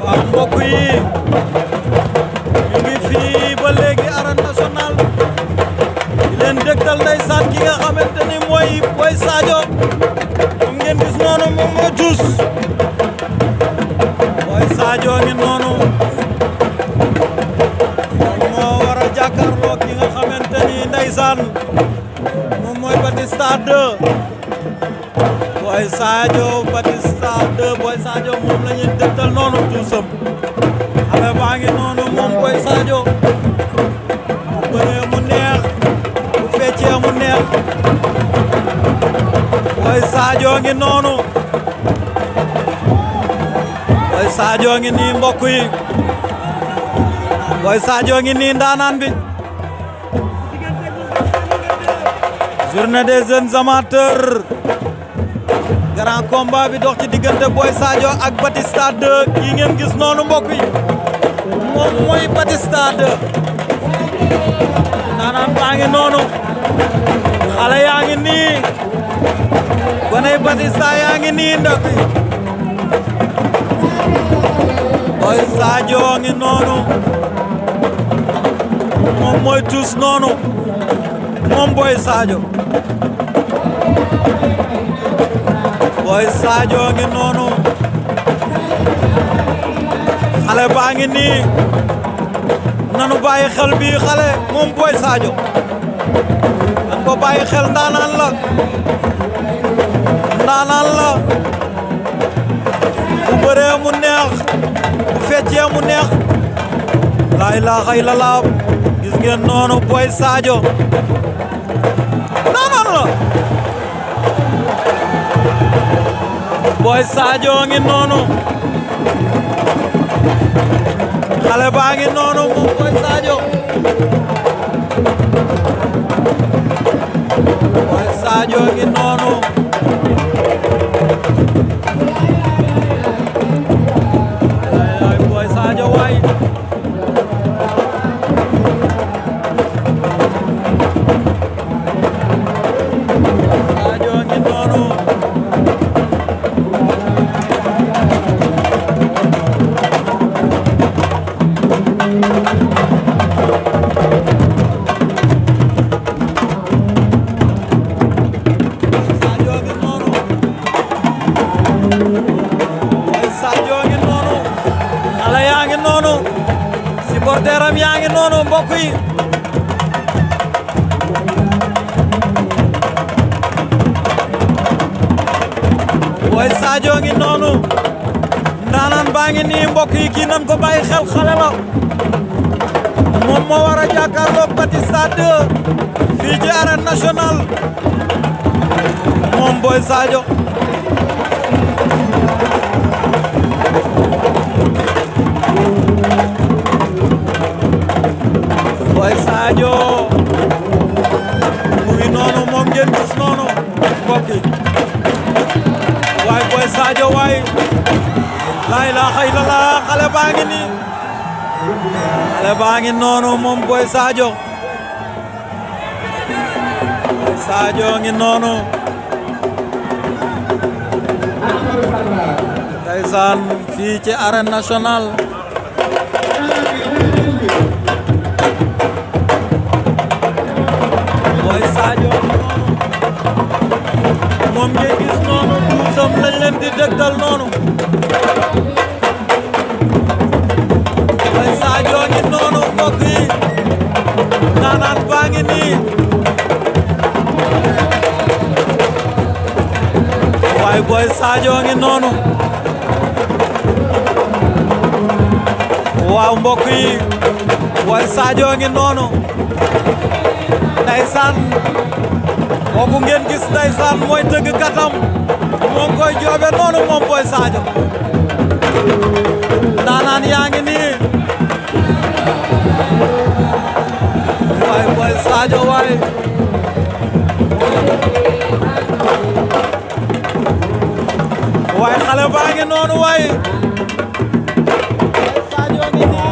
waaw mbokk yi ñu ngi fii ba léegi arène nationale di leen dégtal ndeysaan ki nga xamante ni mooy Boy Sadio moom ngeen gis noonu moom moo tuus Boy Sadio ngi noonu moom moo war a jàkkaarloo ki nga xamante ni ndeysaan moom mooy Batista 2 Boy Sadio Batista 2 Boy Sadio moom la ñuy dégtal noonu tuusam xale baa ngi noonu moom Boy Sadio bu bëree mu neex bu feccee mu neex Boy Sadio ngi noonu Boy Sadio ngi nii mbokk yi Boy Sadio ngi nii ndaanaan bi journée des jeunes amateurs grand combat bi dox ci diggante Boy Sadio ak Batista 2 kii ngeen gis noonu mbokk yi moom mooy Batista 2 naanaan baa ngi noonu xale yaa ngi nii goney Batista yaa ngi nii ndok yi Boy Sadio ngi noonu moom mooy tuus noonu moom Boy Sadio Boy Sadio ngi noonu xale baa ngi nii nanu bàyyi xel bii xale moom Boy Sadio nan ko bàyyi xel ndaanaan la bu bëree mu neex bu feccee mu neex laa ilaaha illallaah gis ngeen noonu Boy Sadio ndaanaan la Boy Sadio ngi noonu xale baa ngi noonu moom Boy Sadio Boy Sadio ngi noonu ay Boy Sadio waay Sadio ngi noonu supporteram yaa ngi noonu mbokk yi Boy Sadio ngi noonu ndaanaan baa ngi nii mbokk yi kii nan ko bàyyi xel xale la moom moo war a jàkkaarloo Batista 2 fii ci arène nationale moom Boy Sadio Boy Sadio mu ngi noonu moom ngeen gis noonu mbokk yi waay Boy Sadio waay laa ilaaha illallaah xale baa ngi nii xale baa ngi noonu moom Boy Sadio Boy Sadio ngi noonu ndeysaan fii ci arène nationale Boy Sadio moom ngeen gis noonu tuusam lañ leen di dégtal noonu Boy Sadio ngi noonu mbokk yi naanaan baa ngi nii waay Boy Sadio ngi noonu waaw mbokk yi Boy Sadio ngi noonu ndeysaan kooku ngeen gis ndeysaan mooy tëgg katam moo ngi koy joobe noonu moom Boy Sadio ndaanaan yaa ngi nii waay Boy Sadio waay waay xale baa ngi noonu waay Boy Sadio ngi nii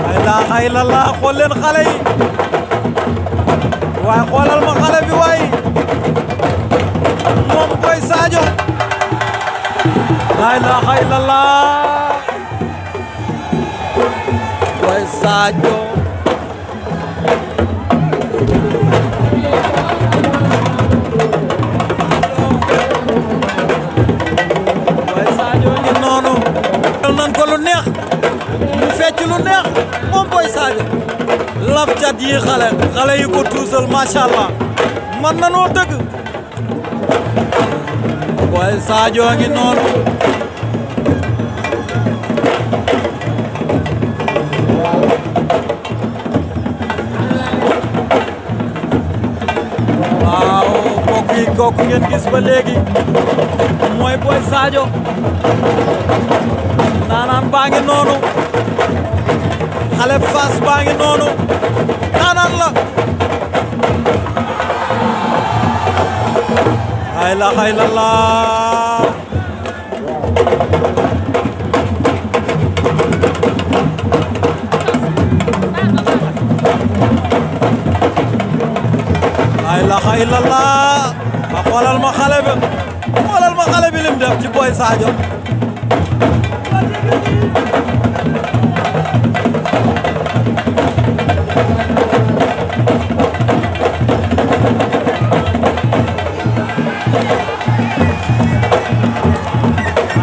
la ilaha illallah xool leen xale yi waaye xoolal ma xale bi waay moom Boy Sadio la ilaha illallah Boy Sadio ngi noonu nan ko lu neex mu fecc lu neex moom Boy Sadio laf cat yi xale yi ko tuusal macha allah man nanoo dëgg Boy Sadio ngi noonu waaw mbokk yi kooku ngeen gis ba léegi mooy Boy Sadio naanaan baa ngi noonu xale Fass baa ngi noonu naanaan la la ilaha illallah la ilaha illallah ma xoolal ma xale bi lim def ci Boy Sadio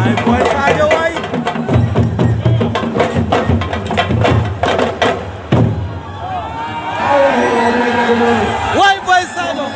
ay Boy Sadio waay Boy Sadio